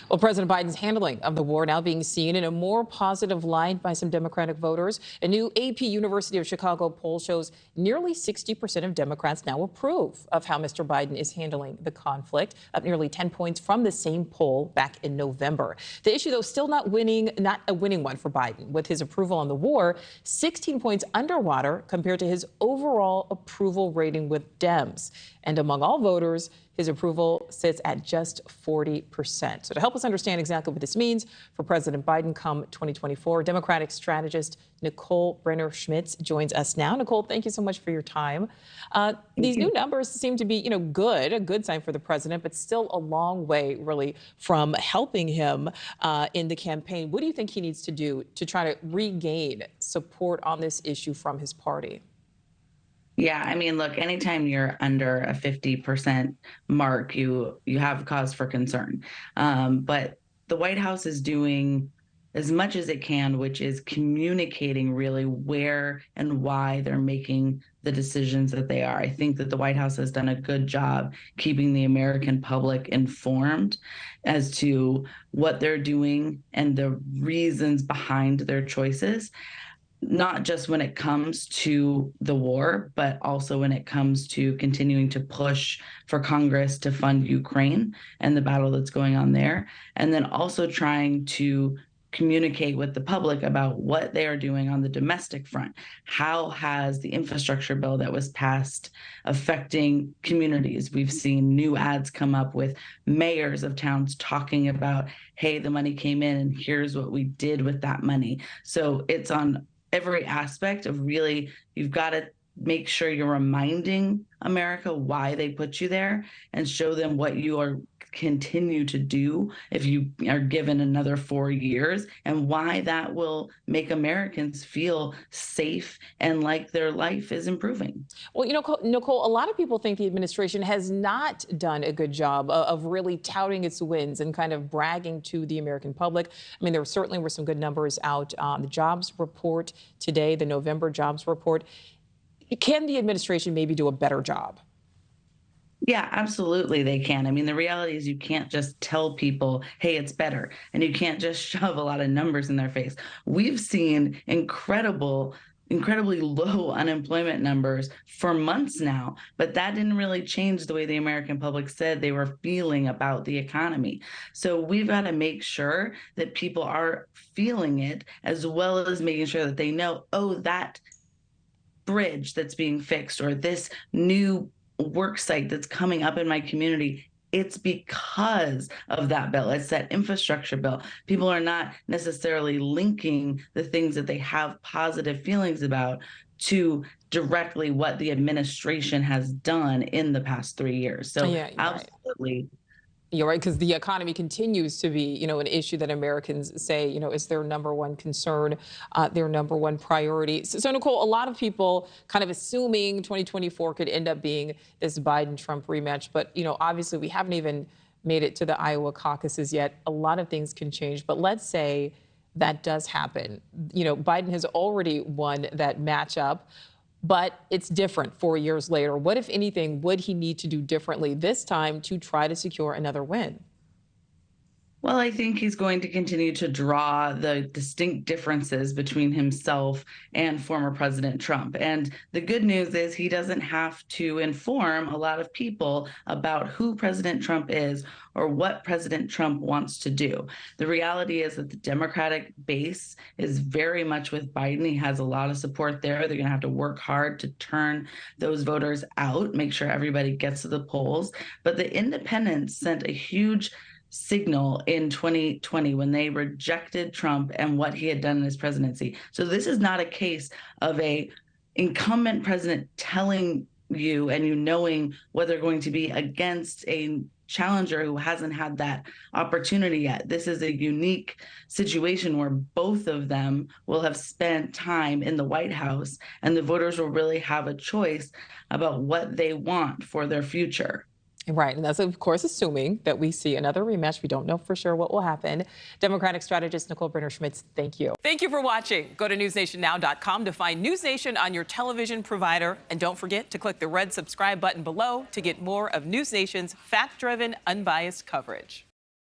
Well, President Biden's handling of the war now being seen in a more positive light by some Democratic voters. A new AP University of Chicago poll shows nearly 60% of Democrats now approve of how Mr. Biden is handling the conflict, up nearly 10 points from the same poll back in November. The issue, though, still not a winning one for Biden, with his approval on the war 16 points underwater compared to his overall approval rating with Dems. And among all voters, his approval sits at just 40%. So to help us understand exactly what this means for President Biden come 2024, Democratic strategist Nicole Brener-Schmitz joins us now. Nicole, thank you so much for your time. These new numbers seem to be, a good sign for the president, but still a long way, really, from helping him in the campaign. What do you think he needs to do to try to regain support on this issue from his party? Yeah, I mean, look, anytime you're under a 50% mark, you have cause for concern. But the White House is doing as much as it can, which is communicating really where and why they're making the decisions that they are. I think that the White House has done a good job keeping the American public informed as to what they're doing and the reasons behind their choices. Not just when it comes to the war, but also when it comes to continuing to push for Congress to fund Ukraine and the battle that's going on there. And then also trying to communicate with the public about what they are doing on the domestic front. How has the infrastructure bill that was passed affecting communities? We've seen new ads come up with mayors of towns talking about, hey, the money came in and here's what we did with that money. So it's on every aspect of really, you've got to make sure you're reminding America why they put you there and show them what you are continue to do if you are given another 4 years, and why that will make Americans feel safe and like their life is improving. Well, Nicole, a lot of people think the administration has not done a good job of really touting its wins and kind of bragging to the American public. I mean, there certainly were some good numbers out on the jobs report today, the November jobs report. Can the administration maybe do a better job? Yeah, absolutely they can. I mean, the reality is you can't just tell people, hey, it's better, and you can't just shove a lot of numbers in their face. We've seen incredibly low unemployment numbers for months now, but that didn't really change the way the American public said they were feeling about the economy. So we've got to make sure that people are feeling it, as well as making sure that they know, oh, that bridge that's being fixed, or this new work site that's coming up in my community, it's because of that bill. It's that infrastructure bill. People are not necessarily linking the things that they have positive feelings about to directly what the administration has done in the past 3 years. So Yeah, absolutely. right. You're right, because the economy continues to be, an issue that Americans say, is their number one concern, their number one priority. So, Nicole, a lot of people kind of assuming 2024 could end up being this Biden-Trump rematch. But, obviously we haven't even made it to the Iowa caucuses yet. A lot of things can change. But let's say that does happen. Biden has already won that matchup. But it's different 4 years later. What, if anything, would he need to do differently this time to try to secure another win? Well, I think he's going to continue to draw the distinct differences between himself and former President Trump. And the good news is he doesn't have to inform a lot of people about who President Trump is or what President Trump wants to do. The reality is that the Democratic base is very much with Biden. He has a lot of support there. They're going to have to work hard to turn those voters out, make sure everybody gets to the polls. But the independents sent a huge signal in 2020 when they rejected Trump and what he had done in his presidency. So this is not a case of a incumbent president telling you and you knowing what they're going to be against a challenger who hasn't had that opportunity yet. This is a unique situation where both of them will have spent time in the White House, and the voters will really have a choice about what they want for their future. Right. And that's, of course, assuming that we see another rematch. We don't know for sure what will happen. Democratic strategist Nicole Brener-Schmitz, thank you. Thank you for watching. Go to newsnationnow.com to find News Nation on your television provider. And don't forget to click the red subscribe button below to get more of News Nation's fact-driven, unbiased coverage.